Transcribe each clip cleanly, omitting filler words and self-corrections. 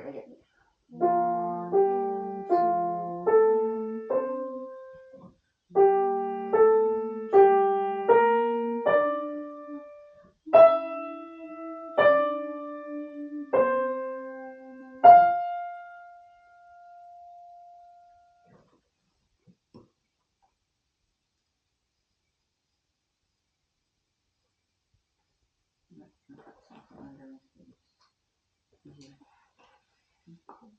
again. 1 and 2 and 3.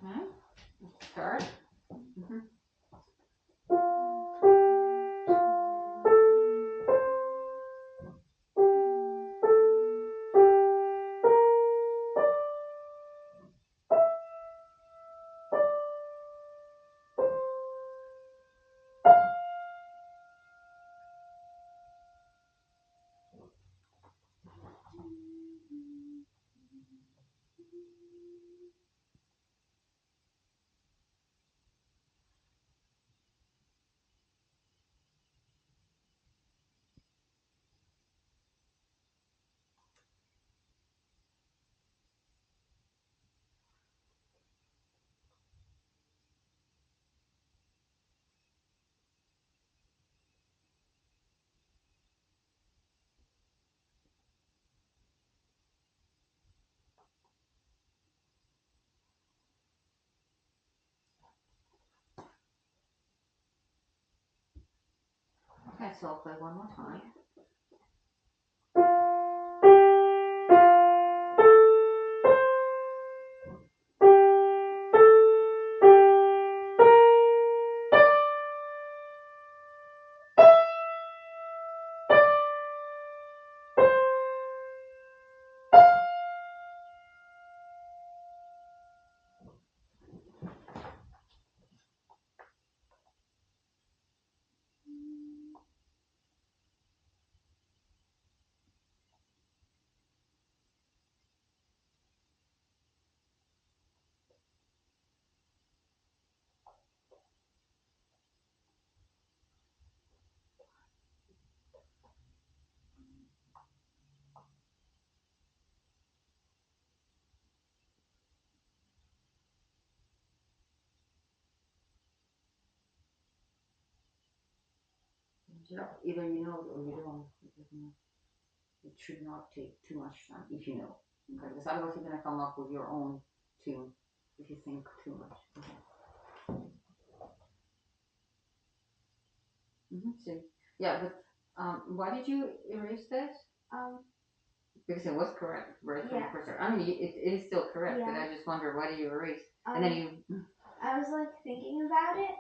Okay, let's start. Okay, so I'll play one more time. Either you know it or you don't. It should not take too much time if you know. Okay, because otherwise you're gonna come up with your own tune if you think too much. Okay. So yeah, but why did you erase this? Because it was correct right from the first. I mean, it is still correct, but I just wonder why did you erase? And then you. I was like thinking about it.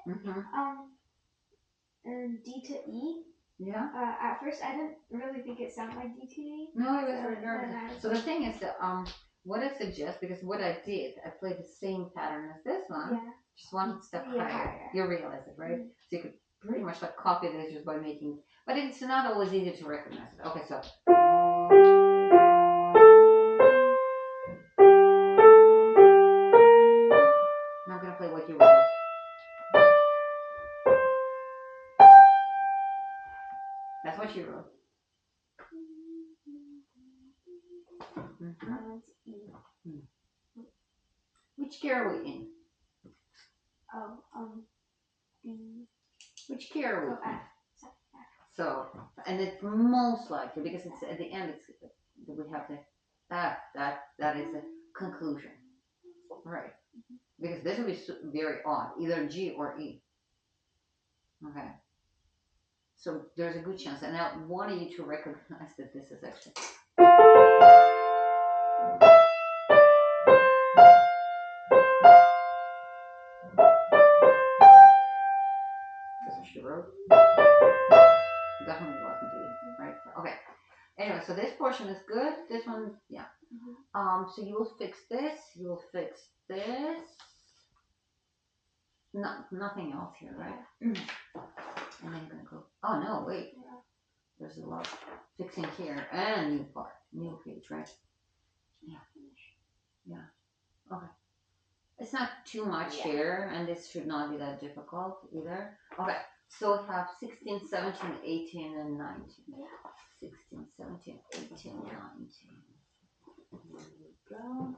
And D to E. Yeah. At first, I didn't really think it sounded like D to E. No, it was very nervous. So the thing is that what I suggest, because what I did, I played the same pattern as this one, just one step higher. You realize it, right? So you could pretty much like copy this just by making, but it's not always easy to recognize it. Okay, so. Now I'm gonna play what you wrote. That's what you wrote. Which key are we in? B. Which key are we in? So, and it's most likely because it's at the end. It's we have to that is a conclusion, right? Because this would be very odd, either G or E. Okay. So there's a good chance, and I wanted you to recognize that this is actually. touch the road. Definitely wasn't E, right? Okay. Anyway, so this portion is good. This one, yeah. So you will fix this. You will fix this. No, nothing else here, right? And then you're gonna go. Oh no, wait. There's a lot fixing here and new part, new page, right? Yeah. Okay. It's not too much here, and this should not be that difficult either. Okay. So we have 16, 17, 18, and 19. 16, 17, 18, 19. Here we go.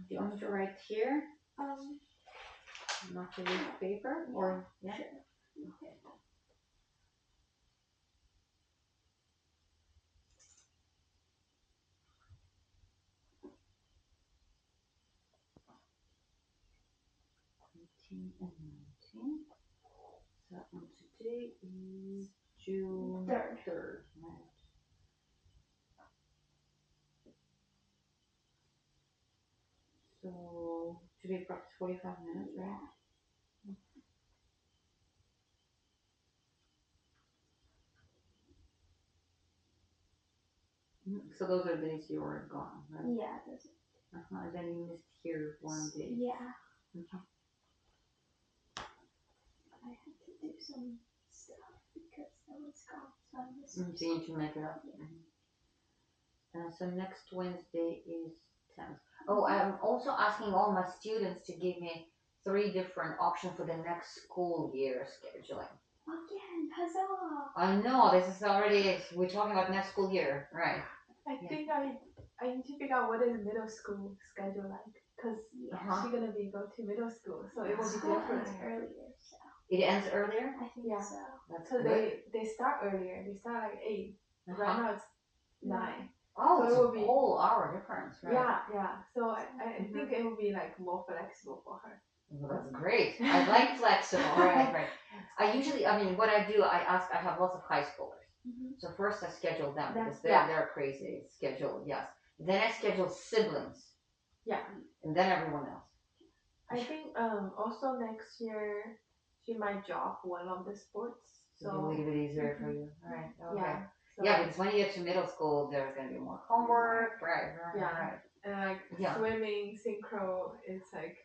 Do you want me to write here? Not to use paper? Or, yeah? Sure. Okay. And 19. So today is June 3rd, right? So today practice 45 minutes, right? So those are the days you were gone, right? Yeah, those are. Then you missed here one day. Yeah. Okay. I had to do some stuff because I was gone, so I missed. So you need to make it up. So next Wednesday is 10th. Oh, I'm also asking all my students to give me 3 different options for the next school year scheduling. Again, huzzah! I know, this is already, we're talking about next school year, right? I think I need to figure out what is middle school schedule like, because she's gonna be go to middle school, so it will be School different. ends earlier, so It ends earlier? I think Yeah. so. That's So good. they start earlier. They start like 8. Right now it's 9. Oh, So it's it will a be- whole hour difference, right? Yeah. So I think it will be like more flexible for her. Well, that's great. I like flexible, right. I mean, what I do, I have lots of high schoolers. So first I schedule them because they're crazy. Schedule, yes. Then I schedule siblings. Yeah. And then everyone else. I think also next year she might drop one of the sports. So So it'll be a little bit easier for you. Right. Okay. yeah. So, Yeah, because when you get to middle school, there's going to be more homework. Right. Yeah. And like swimming, synchro, it's like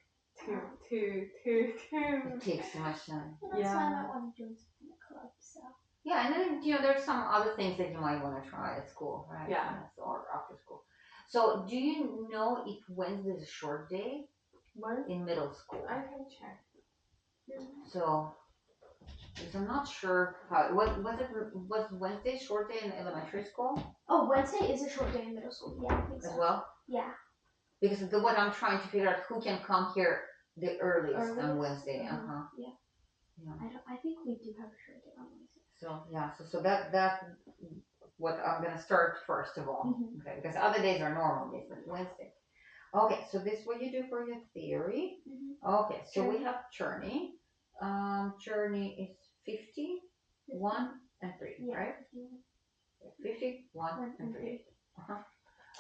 two. It takes too much time. Well, that's why I might want to join the club, so. Yeah, and then, there's some other things that you might want to try at school, right? Yeah. Or after school. So, do you know if Wednesday is a short day What? in middle school? I can check. So, because I'm not sure how, was Wednesday a short day in elementary school Oh, Wednesday is a short day in middle school. Yeah, I think as so. well? Yeah. Because what I'm trying to figure out who can come here the earliest on Wednesday. Yeah. I think we do have a short day on Wednesday. So that what I'm gonna start first of all. Okay, because other days are normal days, but Wednesday. Okay, so this is what you do for your theory. Okay, so we have Journey. Journey is 50, 1, and 3, right? 50, 1, and 3.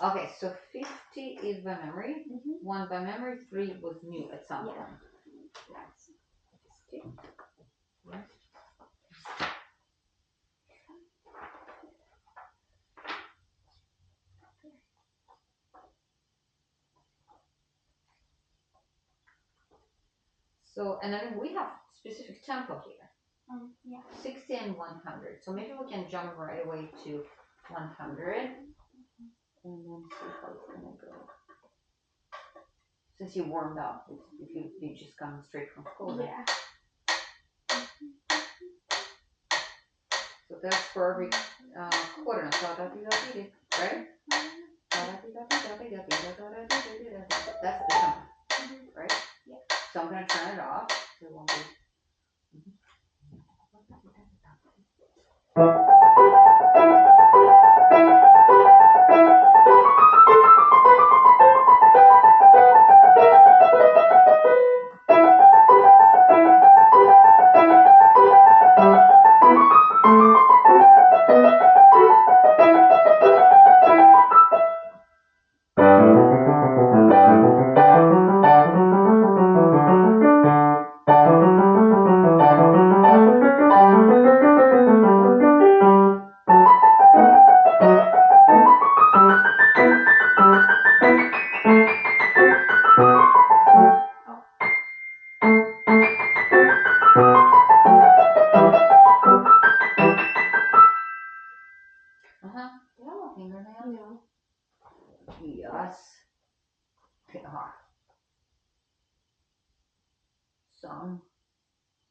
Okay, so 50 is by memory, 1 by memory, 3 was new at some point. Right. So, and then we have specific tempo here. 60 and 100. So maybe we can jump right away to 100 and then see how it's gonna go. Since you warmed up, if you just come straight from school. Yeah. So that's for every quarter. Right? That's the tempo, right? Yeah. So I'm gonna turn it off. So it won't be.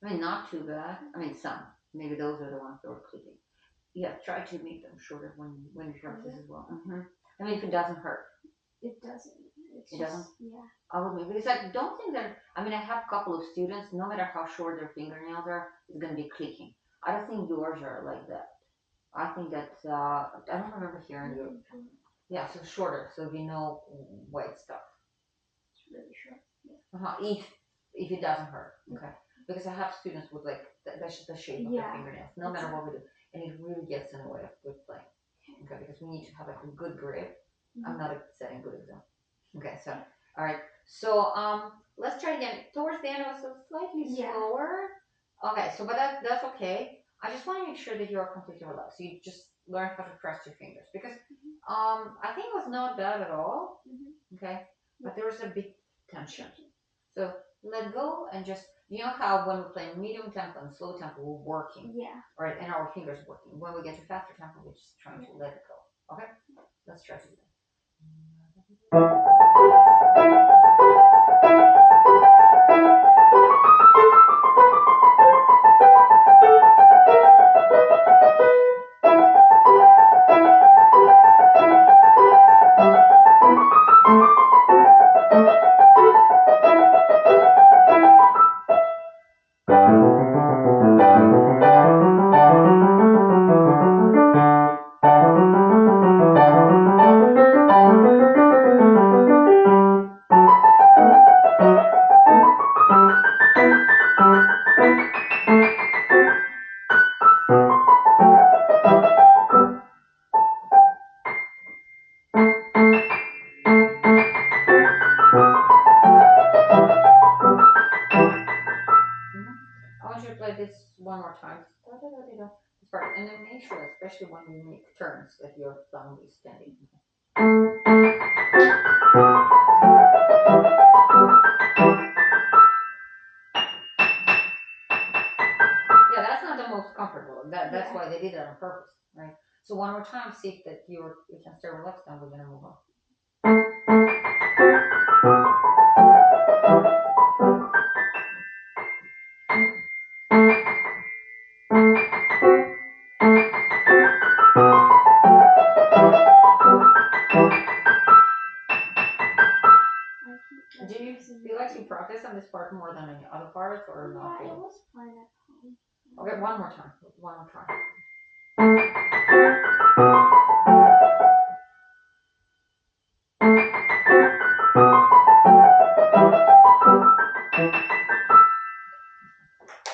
I mean, not too bad. I mean, some. Maybe those are the ones that were clicking. Yeah, try to make them shorter when you practice as well. I mean, if it doesn't hurt. It doesn't. It's It just, doesn't? Yeah. I would maybe because I don't think that. I mean, I have a couple of students. No matter how short their fingernails are, it's gonna be clicking. I don't think yours are like that. I think that I don't remember hearing you. Yeah, so shorter, so we know white stuff. It's really short. If it doesn't hurt, okay. Because I have students with like that's just the shape of their fingernails, no matter what we do, and it really gets in the way of good playing. Okay, because we need to have like a good grip. I'm not setting good example. Okay, so all right, so let's try again. Towards the end, it was slightly slower. Okay, so but that's okay. I just want to make sure that you're completely relaxed. So you just learn how to press your fingers because I think it was not bad at all. Okay, but there was a big tension. So let go and just you know how when we're playing medium tempo and slow tempo we're working. Yeah. Right, and our fingers working. When we get to faster tempo, we're just trying to let it go. Okay, let's try to do that. I want you to play this one more time. This part, and then make sure, especially when you make turns, that your thumb is standing. Yeah, that's not the most comfortable. That's why they did it on purpose, right? So one more time, see that you can stay relaxed, and we're gonna move on. Do you feel like you practice on this part more than any other parts, or not? Yeah, it was fine at home. Okay, one more time. One more time.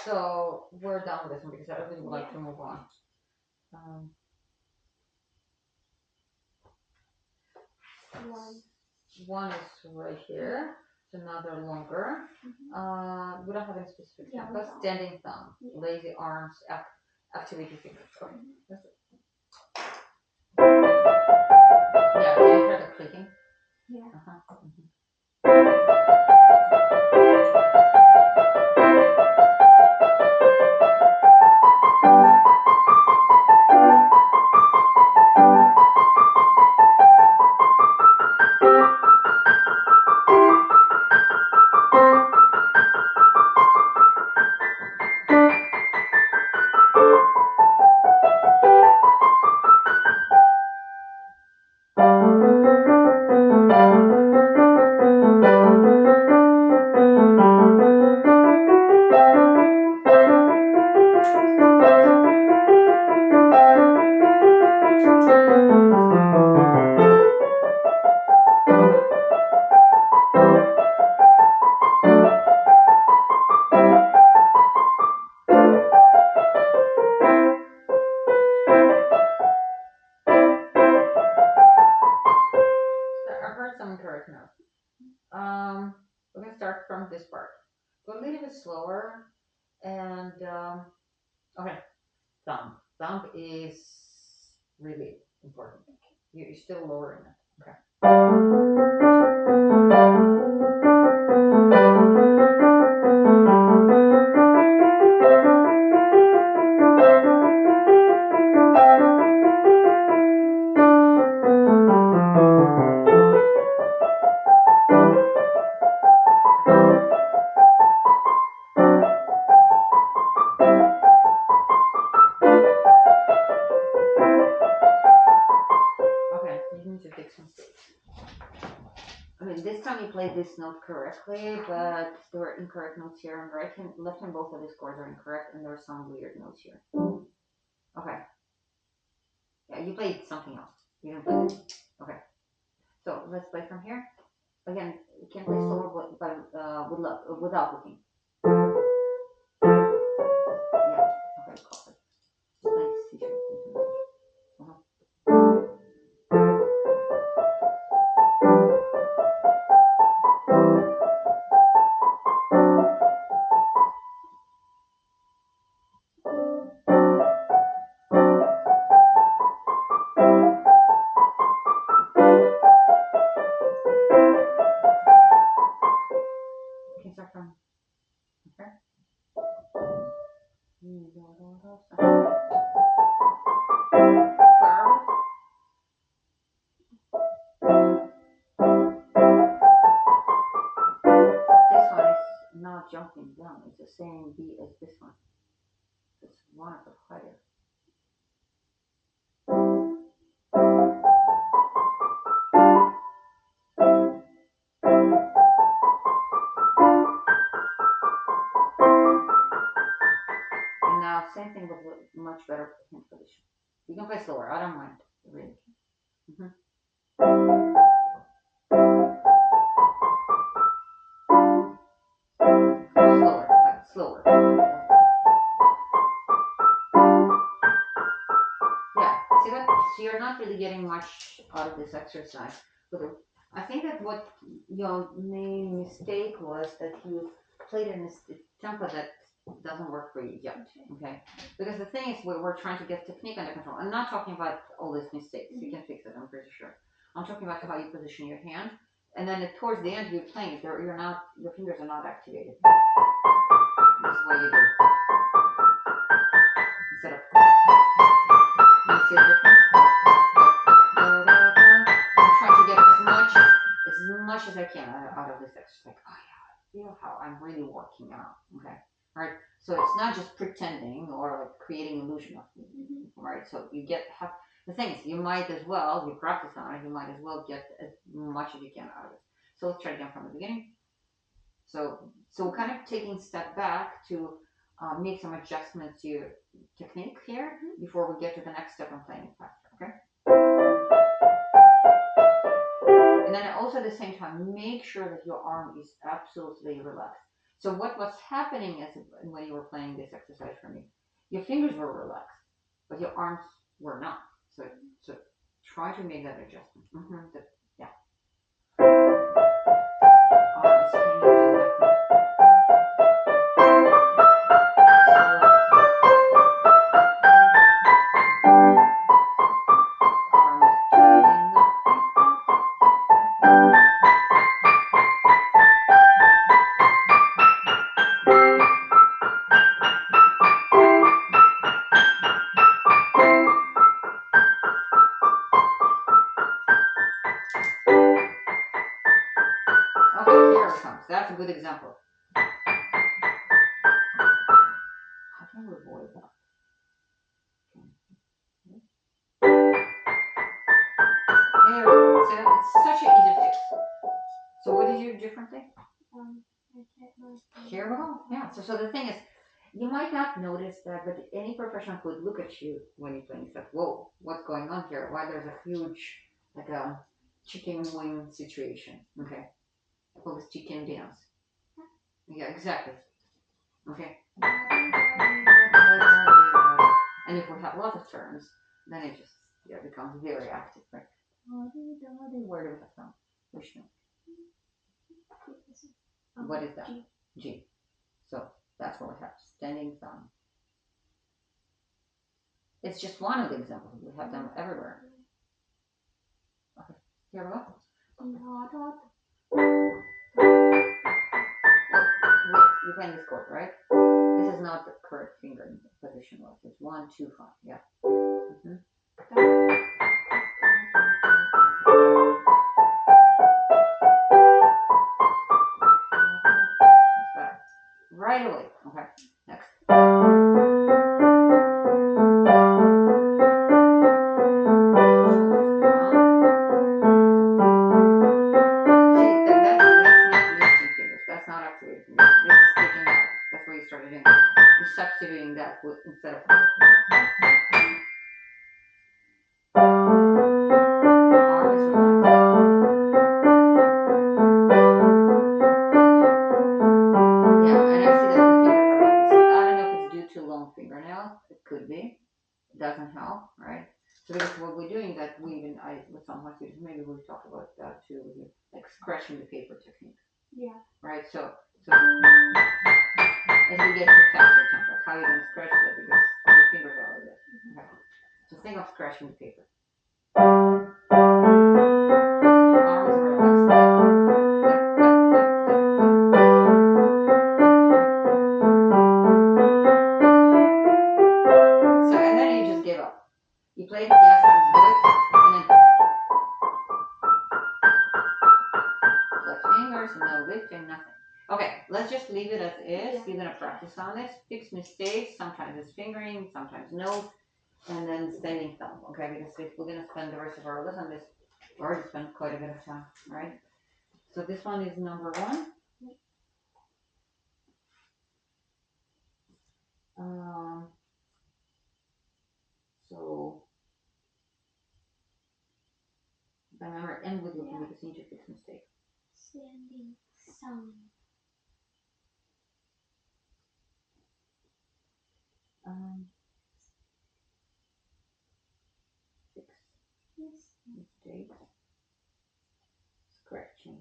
So we're done with this one because I really would like to move on. One is right here. It's another longer. We don't have any specific tempo. Standing thumb, lazy arms, activate your fingers. Okay. That's it. Yeah, do you hear the clicking? Yeah. Correct now. We're gonna start from this part. Go a little bit slower, and okay, thumb. Thumb is really important. You're still lowering it. Okay. played this note correctly, but there are incorrect notes here. On the right hand, left hand, both of these chords are incorrect, and there are some weird notes here. Okay. Yeah, you played something else. You didn't play this. Okay. So let's play from here. Again, you can play slower without looking. Yeah. Okay. Perfect. Play C sharp. You can start from here. This one is not jumping down. It's the same beat as this one. It's one octave higher. And now same thing with much better hand position. You can play slower. I don't mind. Really. Slower, like slower. Yeah, see that? So you're not really getting much out of this exercise. I think that what your main mistake was that you played in this tempo that doesn't work for you yet. Okay? Because the thing is, we're trying to get technique under control. I'm not talking about all these mistakes. You can fix it, I'm pretty sure. I'm talking about how you position your hand. And then towards the end, you're playing, your fingers are not activated. This is what you do. Instead of, you see the difference? I'm trying to get as much as I can out of this exercise. Like, oh yeah, feel how I'm really working out. Okay, all right. So it's not just pretending or like creating illusion of me. Right. So you the thing is, you might as well, you practice on it, you might as well get as much as you can out of it. So let's try again from the beginning. So we're kind of taking a step back to make some adjustments to your technique here before we get to the next step and playing faster, okay? And then also at the same time, make sure that your arm is absolutely relaxed. So what was happening when you were playing this exercise for me, your fingers were relaxed, but your arms were not. So try to make that adjustment. Yeah. Arm is hanging to the left. That's a good example. How can we avoid that? There we go. So it's such an easy fix. So what did you do differently? Here we go. Yeah. So the thing is, you might not notice that, but any professional could look at you when you're playing stuff. Whoa, what's going on here? Why there's a huge, like a chicken wing situation? Okay. What was chicken dance? Yeah, exactly. Okay. And if we have lots of terms, then it just becomes very active, right? Where do we have from? Which note? What is that? G. So that's what we have. Standing thumb. It's just one of the examples. We have them everywhere. Okay. Here we go. You're playing this chord, right? This is not the correct finger position. It's 1, 2, 5. Yeah. That's better. Right away. Okay. Next. See, that's else? It could be. It doesn't help, right? So because what we're doing that with some of my students, maybe we've talked about that too, with like scratching the paper technique, Yeah. right? So as we get to faster tempo, how you gonna scratch that because your fingers are like this. Okay. So think of scratching the paper. Arms relaxed. So and then you just give up. You played it, yes, it's good, and then flex fingers, no lifting, nothing. Okay, let's just leave it as is. Yeah. You're gonna practice on this. Fix mistakes. Sometimes it's fingering, sometimes no, and then standing thumb. Okay, because if we're gonna spend the rest of our lesson on this, we already spent quite a bit of time, right? So this one is number 1. So remember, end with looking because you need to fix mistake. Standing thumb. 6 mistakes. Scratching.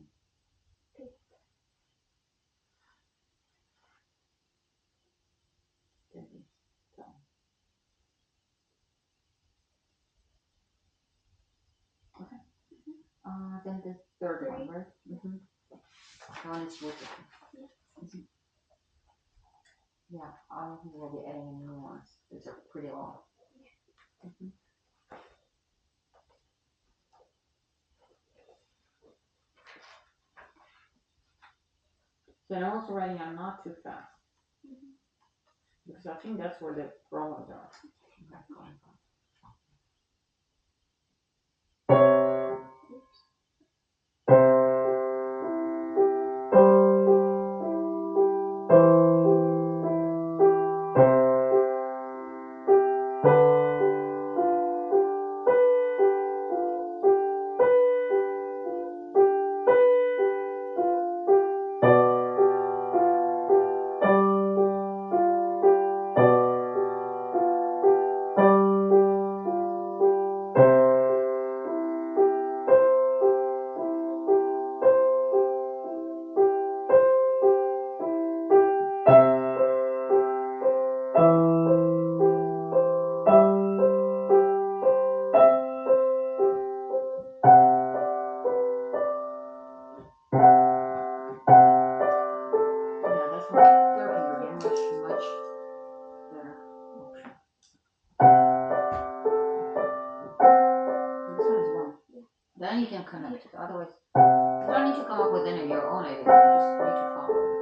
Standing thumb. Okay. Then the third one, right? Mm-hmm. One is with it. Mm-hmm. Yeah, I don't think we'll be adding any more ones. It's pretty long. Mm-hmm. So I'm also writing I'm not too fast. Because I think that's where the problems are. Okay, go on. Yeah, that's why third finger much better option. This one is 1. Then you can connect it. Otherwise, you don't need to come up with any of your own ideas. You just need to follow it.